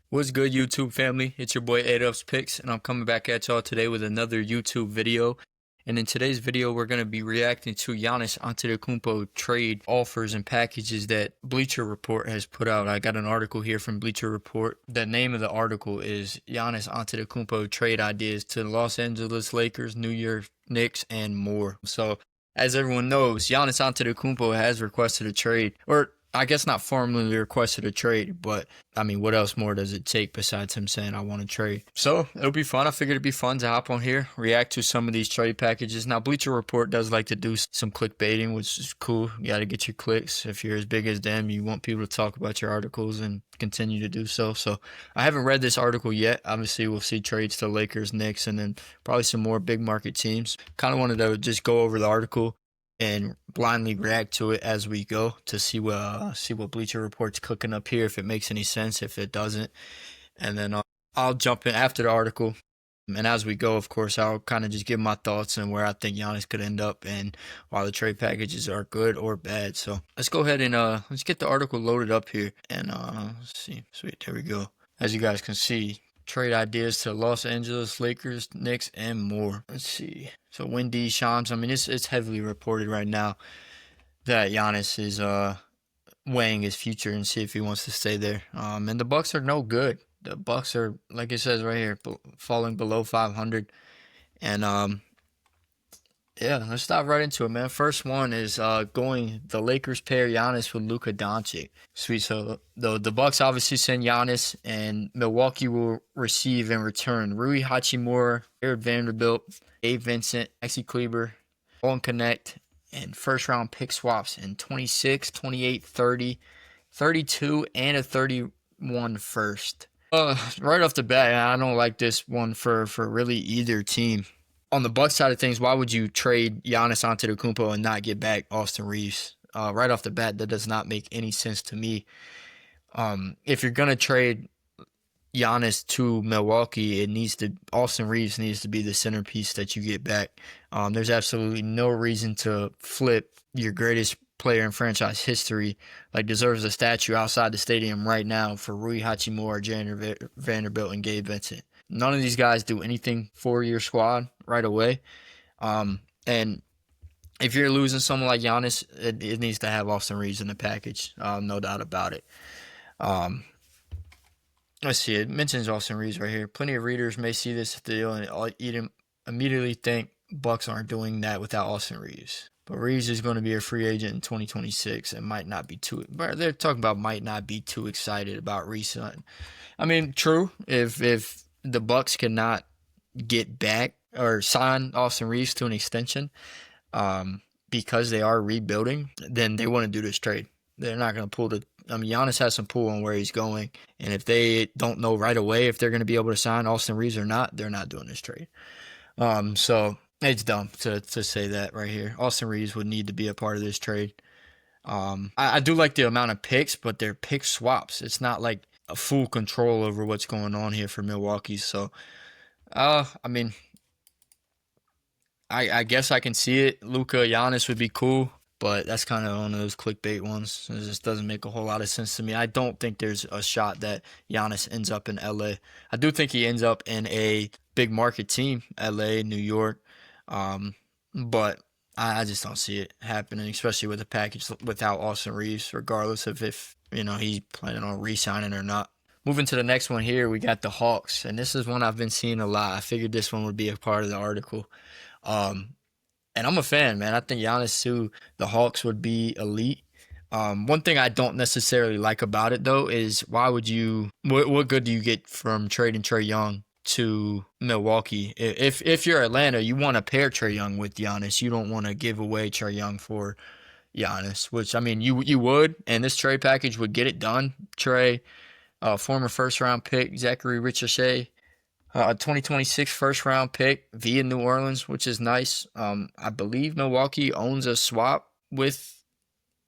What's good, YouTube family? It's your boy A-Dubs Picks, and I'm coming back at y'all today with another YouTube video. And in today's video, we're going to be reacting to Giannis Antetokounmpo trade offers and packages that Bleacher Report has put out. I got an article here from Bleacher Report. The name of the article is Giannis Antetokounmpo trade ideas to Los Angeles Lakers, New York Knicks, and more. So, as everyone knows, Giannis Antetokounmpo has requested a trade, or I guess not formally requested a trade, but I mean, what else more does it take besides him saying, I want to trade? So it'll be fun. I figured it'd be fun to hop on here, react to some of these trade packages. Now, Bleacher Report does like to do some clickbaiting, which is cool. You got to get your clicks. If you're as big as them, you want people to talk about your articles and continue to do so. So I haven't read this article yet. Obviously, we'll see trades to Lakers, Knicks, and then probably some more big market teams. Kind of wanted to just go over the article and blindly react to it as we go to see what Bleacher Report's cooking up here, if it makes any sense, if it doesn't, and then I'll jump in after the article. And as we go, of course, I'll kind of just give my thoughts and where I think Giannis could end up and why the trade packages are good or bad. So let's go ahead and let's get the article loaded up here and let's see. Sweet, there we go. As you guys can see, trade ideas to Los Angeles Lakers, Knicks, and more. Let's see. So Wendy Shams, I mean, it's heavily reported right now that Giannis is weighing his future and see if he wants to stay there. And the Bucks are no good. The Bucks are, like it says right here, falling below 500. And yeah, let's dive right into it, man. First one is the Lakers pair Giannis with Luka Doncic. Sweet. So the Bucks obviously send Giannis, and Milwaukee will receive in return Rui Hachimura, Jared Vanderbilt, Dave Vincent, Maxi Kleber, Owen Connect, and first round pick swaps in 26, 28, 30, 32, and a 31 first. Right off the bat, I don't like this one for really either team. On the Bucks side of things, why would you trade Giannis Antetokounmpo and not get back Austin Reeves? Right off the bat, that does not make any sense to me. If you're gonna trade Giannis to Milwaukee, Austin Reeves needs to be the centerpiece that you get back. There's absolutely no reason to flip your greatest player in franchise history, like deserves a statue outside the stadium right now, for Rui Hachimura, Jared Vanderbilt, and Gabe Vincent. None of these guys do anything for your squad right away. And if you're losing someone like Giannis, it needs to have Austin Reeves in the package. No doubt about it. Let's see. It mentions Austin Reeves right here. Plenty of readers may see this deal and immediately think Bucks aren't doing that without Austin Reeves. But Reeves is going to be a free agent in 2026 and might not be too. They're talking about might not be too excited about Reeves. I mean, true. If the Bucks cannot get back or sign Austin Reeves to an extension, because they are rebuilding, then they want to do this trade. They're not going to pull the. I mean, Giannis has some pull on where he's going, and if they don't know right away if they're going to be able to sign Austin Reeves or not, they're not doing this trade. So it's dumb to say that right here. Austin Reeves would need to be a part of this trade. I do like the amount of picks, but they're pick swaps. It's not like a full control over what's going on here for Milwaukee. So, I mean, I guess I can see it. Luka Giannis would be cool, but that's kind of one of those clickbait ones. It just doesn't make a whole lot of sense to me. I don't think there's a shot that Giannis ends up in LA. I do think he ends up in a big market team, LA, New York, but I just don't see it happening, especially with a package without Austin Reeves, regardless of if he's planning on re-signing or not. Moving to the next one here, we got the Hawks, and this is one I've been seeing a lot. I figured this one would be a part of the article. And I'm a fan, man. I think Giannis to the Hawks would be elite. One thing I don't necessarily like about it, though, is why would you? What good do you get from trading Trae Young to Milwaukee? If you're Atlanta, you want to pair Trae Young with Giannis. You don't want to give away Trae Young for Giannis, which I mean you would, and this trade package would get it done. Trae, former first round pick Zachary Richardson, a 2026 first round pick via New Orleans, which is nice. I believe Milwaukee owns a swap with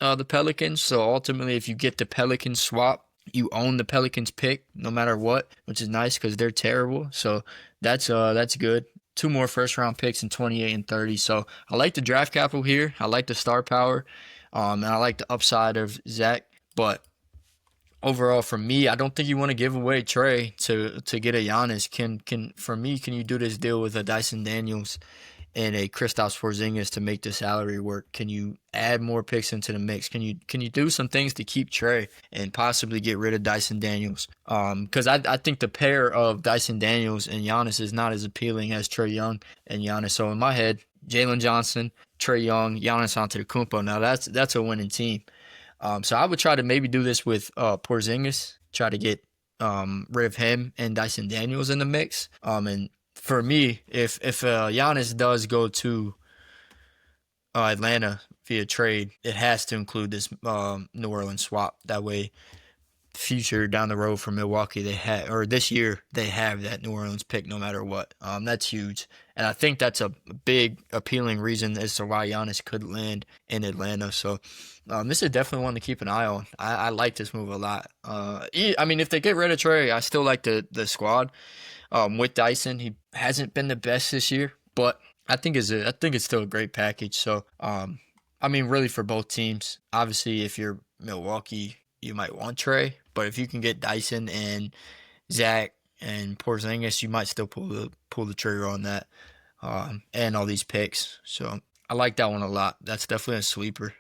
the Pelicans. So ultimately, if you get the Pelicans swap, you own the Pelicans pick no matter what, which is nice because they're terrible. So that's good. Two more first round picks in 28 and 30. So I like the draft capital here. I like the star power. And I like the upside of Zach. But overall, for me, I don't think you want to give away Trey to get a Giannis. Can you do this deal with a Dyson Daniels and a Kristaps Porzingis to make the salary work? Can you add more picks into the mix? Can you do some things to keep Trey and possibly get rid of Dyson Daniels? Because I think the pair of Dyson Daniels and Giannis is not as appealing as Trey Young and Giannis. So in my head, Jalen Johnson, Trey Young, Giannis Antetokounmpo. Now that's a winning team. So I would try to maybe do this with Porzingis, try to get rid of him and Dyson Daniels in the mix. And for me, if Giannis does go to Atlanta via trade, it has to include this New Orleans swap. That way, future down the road for Milwaukee, they have, or this year they have that New Orleans pick no matter what. That's huge, and I think that's a big appealing reason as to why Giannis could land in Atlanta. So this is definitely one to keep an eye on. I like this move a lot. I mean, if they get rid of Trey, I still like the squad. With Dyson, he hasn't been the best this year, but I think it's still a great package. So I mean, really for both teams. Obviously, if you're Milwaukee, you might want Trey, but if you can get Dyson and Zach and Porzingis, you might still pull the trigger on that, and all these picks. So I like that one a lot. That's definitely a sleeper.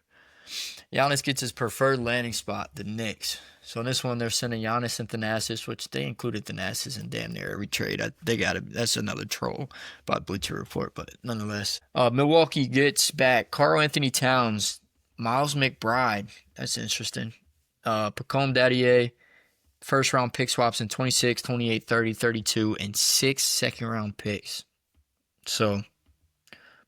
Giannis gets his preferred landing spot, the Knicks. So in this one, they're sending Giannis and Thanasis, which they included Thanasis in damn near every trade. That's another troll by Bleacher Report, but nonetheless. Milwaukee gets back Karl Anthony Towns, Miles McBride. That's interesting. Pacome Daddier, first round pick swaps in 26, 28, 30, 32, and 6 second round picks. So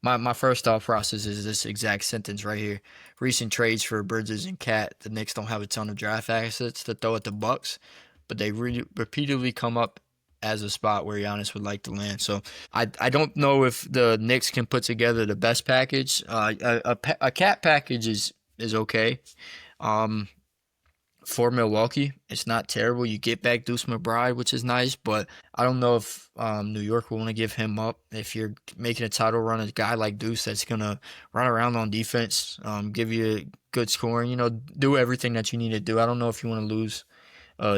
my first thought process is this exact sentence right here. Recent trades for Bridges and Cat. The Knicks don't have a ton of draft assets to throw at the Bucks, but they repeatedly come up as a spot where Giannis would like to land. So I don't know if the Knicks can put together the best package. A Cat package is okay. For Milwaukee, it's not terrible. You get back Deuce McBride, which is nice, but I don't know if New York will want to give him up. If you're making a title run, a guy like Deuce that's going to run around on defense, give you good scoring, do everything that you need to do. I don't know if you want to lose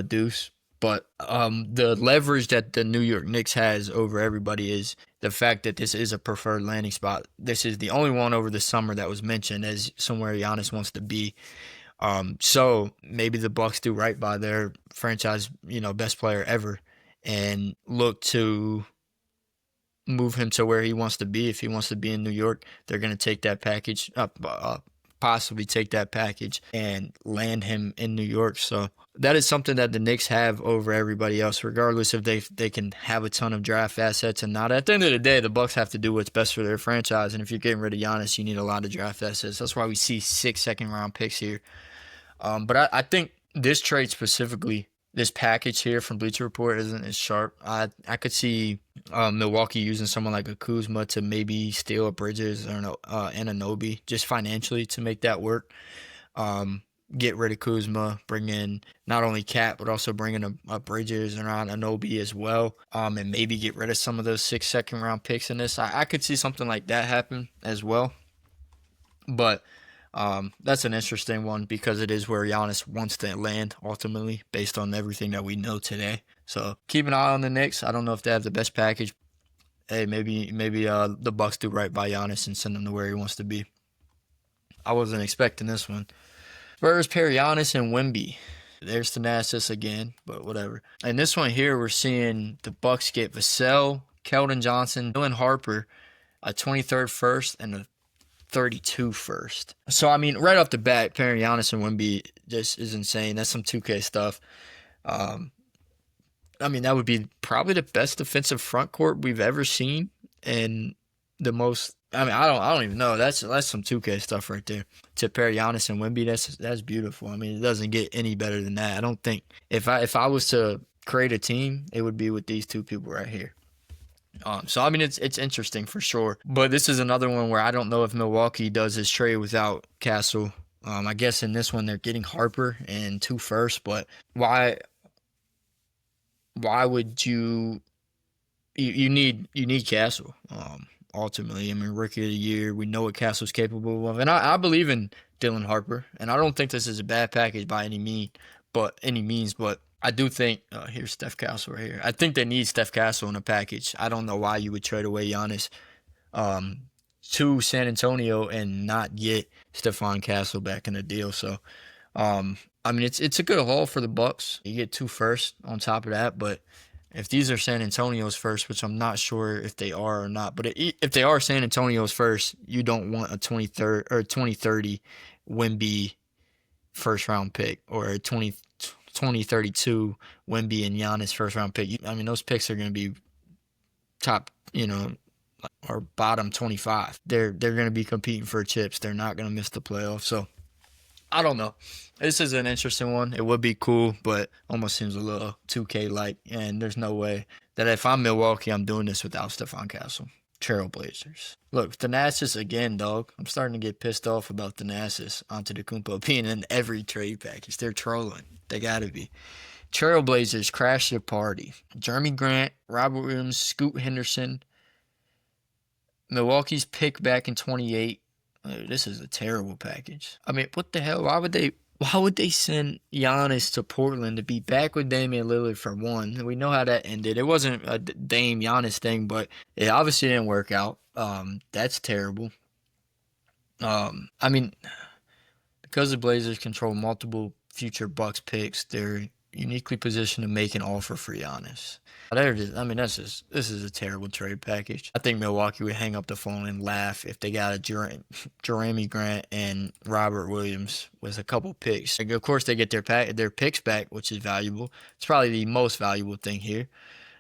Deuce, but the leverage that the New York Knicks has over everybody is the fact that this is a preferred landing spot. This is the only one over the summer that was mentioned as somewhere Giannis wants to be. So maybe the Bucks do right by their franchise, best player ever, and look to move him to where he wants to be. If he wants to be in New York, they're going to take that package, possibly take that package and land him in New York. So that is something that the Knicks have over everybody else, regardless if they can have a ton of draft assets and not. At the end of the day, the Bucks have to do what's best for their franchise, and if you're getting rid of Giannis, you need a lot of draft assets. That's why we see 6 second-round picks here. But I think this trade specifically, this package here from Bleacher Report isn't as sharp. I could see Milwaukee using someone like a Kuzma to maybe steal a Bridges or an Anunoby just financially to make that work. Get rid of Kuzma, bring in not only Cat, but also bring in a Bridges or an Anunoby as well, and maybe get rid of some of those 6 second-round picks in this. I could see something like that happen as well. But that's an interesting one because it is where Giannis wants to land ultimately based on everything that we know today. So keep an eye on the Knicks. I don't know if they have the best package. Hey, maybe the Bucks do right by Giannis and send him to where he wants to be. I wasn't expecting this one. Spurs pair Giannis and Wemby. There's Thanasis again, but whatever. And this one here, we're seeing the Bucks get Vassell, Keldon Johnson, Dylan Harper, a 23rd first, and a 32 first. So, I mean, right off the bat, pairing Giannis and Wemby just is insane. That's some 2K stuff. I mean, that would be probably the best defensive front court we've ever seen, and the most. I mean, I don't even know. That's some 2K stuff right there. To pair Giannis and Wemby, that's beautiful. I mean, it doesn't get any better than that. I don't think if I was to create a team, it would be with these two people right here. So I mean, it's interesting for sure. But this is another one where I don't know if Milwaukee does this trade without Castle. I guess in this one they're getting Harper and 2 firsts, but why would you need Castle? Ultimately, I mean, rookie of the year, we know what Castle's capable of, and I believe in Dylan Harper, and I don't think this is a bad package by any means. but any means. But I do think here's Steph Castle right here. I think they need Steph Castle in a package. I don't know why you would trade away Giannis um, to San Antonio and not get Stephon Castle back in the deal. So I mean, it's a good haul for the Bucks. You get 2 firsts on top of that, but if these are San Antonio's first, which I'm not sure if they are or not, but if they are San Antonio's first, you don't want a 2030 Wemby first round pick or a 2032 Wemby and Giannis first round pick. I mean, those picks are going to be top, or bottom 25. They're going to be competing for chips. They're not going to miss the playoffs. So I don't know. This is an interesting one. It would be cool, but almost seems a little 2K-like. And there's no way that if I'm Milwaukee, I'm doing this without Stephon Castle. Trailblazers. Look, Thanasis again, dog. I'm starting to get pissed off about Thanasis Antetokounmpo being in every trade package. They're trolling. They got to be. Trailblazers crash the party. Jeremy Grant, Robert Williams, Scoot Henderson. Milwaukee's pick back in 28. This is a terrible package. I mean, what the hell? Why would they send Giannis to Portland to be back with Damian Lillard for one? We know how that ended. It wasn't a Dame Giannis thing, but it obviously didn't work out. That's terrible. I mean, because the Blazers control multiple future Bucks picks, they're uniquely positioned to make an offer for Giannis. This is a terrible trade package. I think Milwaukee would hang up the phone and laugh if they got a Jeremy Grant and Robert Williams with a couple picks. Like, of course, they get their picks back, which is valuable. It's probably the most valuable thing here,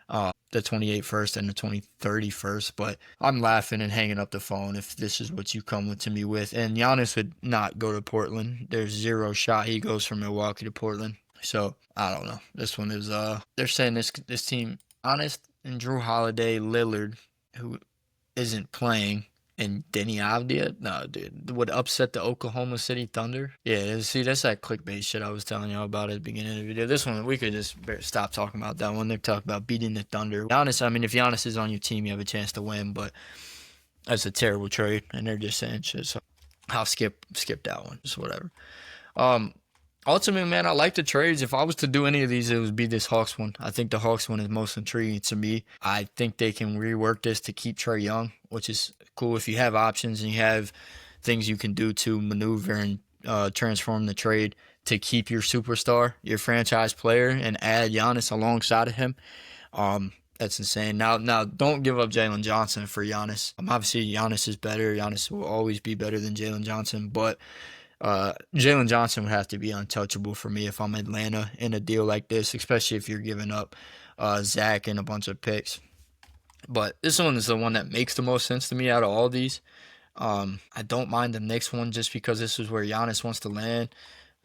the 28 first and the 2030 first. But I'm laughing and hanging up the phone if this is what you come to me with. And Giannis would not go to Portland. There's zero shot he goes from Milwaukee to Portland. So I don't know. This one is they're saying this team, honest, and Drew Holiday, Lillard, who isn't playing, and Denny Avdia, no, dude, would upset the Oklahoma City Thunder. Yeah, see, that's that clickbait shit I was telling y'all about at the beginning of the video. This one, we could just stop talking about that one. They're talking about beating the Thunder. Giannis, I mean, if Giannis is on your team, you have a chance to win, but that's a terrible trade, and they're just saying shit. So I'll skip that one. Just whatever. Ultimately, man, I like the trades. If I was to do any of these, it would be this Hawks one. I think the Hawks one is most intriguing to me. I think they can rework this to keep Trae Young, which is cool if you have options and you have things you can do to maneuver and transform the trade to keep your superstar, your franchise player, and add Giannis alongside of him. That's insane. Now, don't give up Jalen Johnson for Giannis. Obviously, Giannis is better. Giannis will always be better than Jalen Johnson, but Jalen Johnson would have to be untouchable for me if I'm Atlanta in a deal like this, especially if you're giving up Zach and a bunch of picks. But this one is the one that makes the most sense to me out of all these. I don't mind the next one just because this is where Giannis wants to land.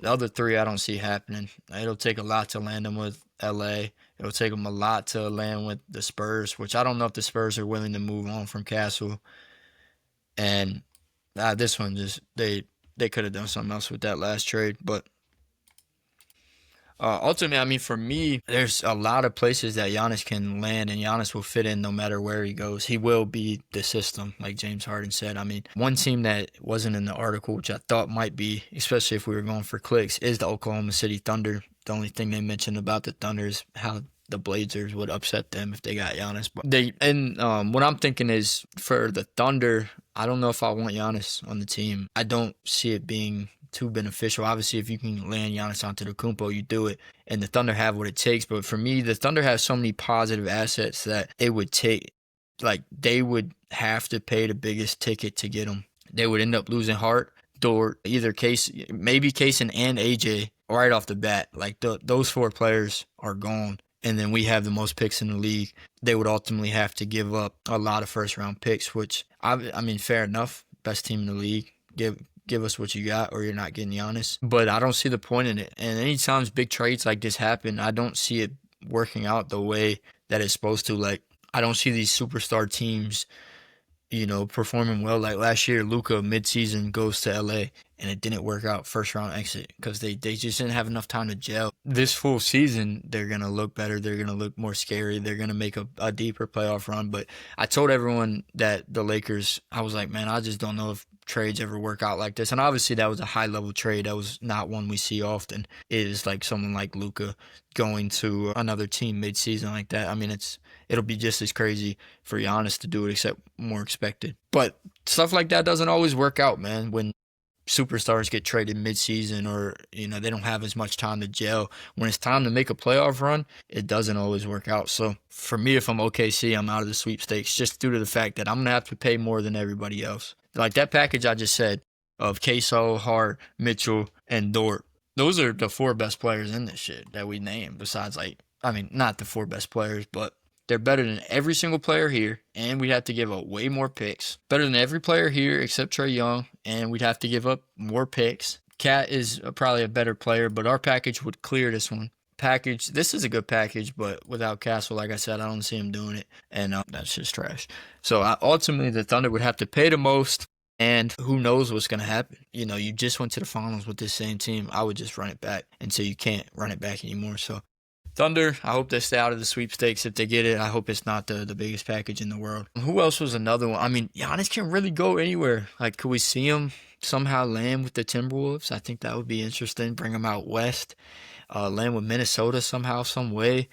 The other three I don't see happening. It'll take a lot to land them with LA. It'll take them a lot to land with the Spurs, which I don't know if the Spurs are willing to move on from Castle. And this one just they could have done something else with that last trade, but ultimately, I mean, for me, there's a lot of places that Giannis can land, and Giannis will fit in no matter where he goes. He will be the system, like James Harden said. I mean, one team that wasn't in the article, which I thought might be, especially if we were going for clicks, is the Oklahoma City Thunder. The only thing they mentioned about the Thunder is how the Blazers would upset them if they got Giannis. But what I'm thinking is for the Thunder, I don't know if I want Giannis on the team. I don't see it being too beneficial. Obviously, if you can land Giannis Antetokounmpo, you do it. And the Thunder have what it takes. But for me, the Thunder have so many positive assets that it would take, like, they would have to pay the biggest ticket to get them. They would end up losing Hart, or either maybe Kaysen and AJ right off the bat. Like, those 4 players are gone. And then we have the most picks in the league. They would ultimately have to give up a lot of first-round picks, which, I mean, fair enough. Best team in the league. Give us what you got or you're not getting Giannis. But I don't see the point in it. And anytime big trades like this happen, I don't see it working out the way that it's supposed to. Like, I don't see these superstar teams, performing well. Like last year, Luka midseason goes to LA and it didn't work out, first round exit, because they just didn't have enough time to gel. This full season, they're going to look better. They're going to look more scary. They're going to make a deeper playoff run. But I told everyone that the Lakers, I was like, man, I just don't know if trades ever work out like this. And obviously that was a high level trade. That was not one we see often. It is like someone like Luka going to another team mid-season like that. I mean, it'll be just as crazy for Giannis to do it, except more expected. But stuff like that doesn't always work out, man. When superstars get traded mid-season, or they don't have as much time to gel, when it's time to make a playoff run, it doesn't always work out. So for me, if I'm OKC, I'm out of the sweepstakes, just due to the fact that I'm gonna have to pay more than everybody else. Like that package I just said of Queso, Hart, Mitchell, and Dort, those are the 4 best players in this shit that we named. Besides, not the 4 best players, but they're better than every single player here, and we'd have to give up way more picks. Better than every player here except Trae Young, and we'd have to give up more picks. Cat is probably a better player, but our package would clear this one. This is a good package, but without Castle, like I said, I don't see him doing it, and that's just trash. So ultimately, the Thunder would have to pay the most, and who knows what's going to happen. You just went to the finals with this same team. I would just run it back until you can't run it back anymore. So Thunder, I hope they stay out of the sweepstakes. If they get it, I hope it's not the biggest package in the world. Who else was another one? I mean, Giannis can really go anywhere. Like, could we see him somehow land with the Timberwolves? I think that would be interesting. Bring him out west. Land with Minnesota somehow, some way.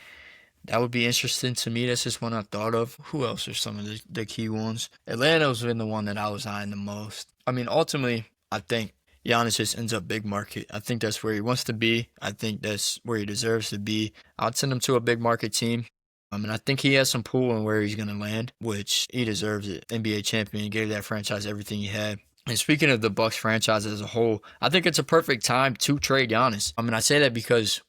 That would be interesting to me. That's just one I thought of. Who else are some of the key ones? Atlanta's been the one that I was eyeing the most. I mean, ultimately, I think Giannis just ends up big market. I think that's where he wants to be. I think that's where he deserves to be. I'd send him to a big market team. And I think he has some pull in where he's going to land, which he deserves it. NBA champion, gave that franchise everything he had. And speaking of the Bucks franchise as a whole, I think it's a perfect time to trade Giannis. I mean, I say that because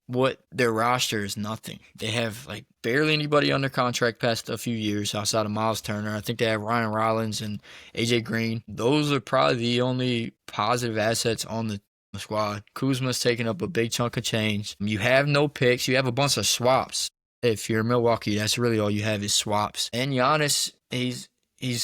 their roster is nothing. They have barely anybody under contract past a few years outside of Miles Turner. I think they have Ryan Rollins and AJ Green. Those are probably the only positive assets on the squad. Kuzma's taking up a big chunk of change. You have no picks. You have a bunch of swaps. If you're Milwaukee, that's really all you have is swaps. And Giannis, he's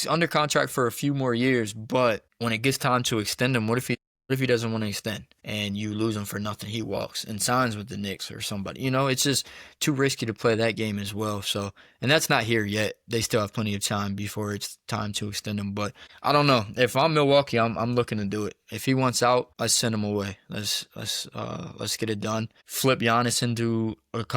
under contract for a few more years, but when it gets time to extend him, what if he doesn't want to extend and you lose him for nothing? He walks and signs with the Knicks or somebody. It's just too risky to play that game as well. So, and that's not here yet. They still have plenty of time before it's time to extend him. But I don't know. If I'm Milwaukee, I'm looking to do it. If he wants out, let's send him away. Let's get it done. Flip Giannis into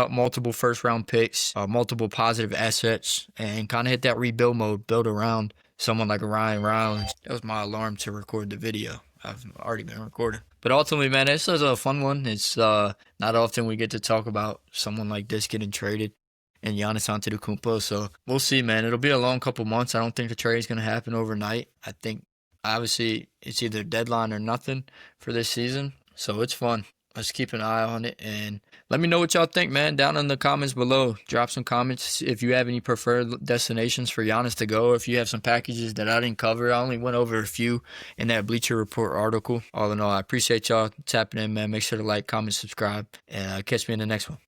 multiple first round picks, multiple positive assets, and kind of hit that rebuild mode. Build around someone like Ryan Rollins. That was my alarm to record the video. I've already been recording. But ultimately, man, this is a fun one. It's not often we get to talk about someone like this getting traded, and Giannis Antetokounmpo. So we'll see, man. It'll be a long couple months. I don't think the trade is going to happen overnight. I think, obviously, it's either deadline or nothing for this season. So it's fun. Let's keep an eye on it, and let me know what y'all think, man, down in the comments below. Drop some comments if you have any preferred destinations for Giannis to go. If you have some packages that I didn't cover, I only went over a few in that Bleacher Report article. All in all, I appreciate y'all tapping in, man. Make sure to like, comment, subscribe, and catch me in the next one.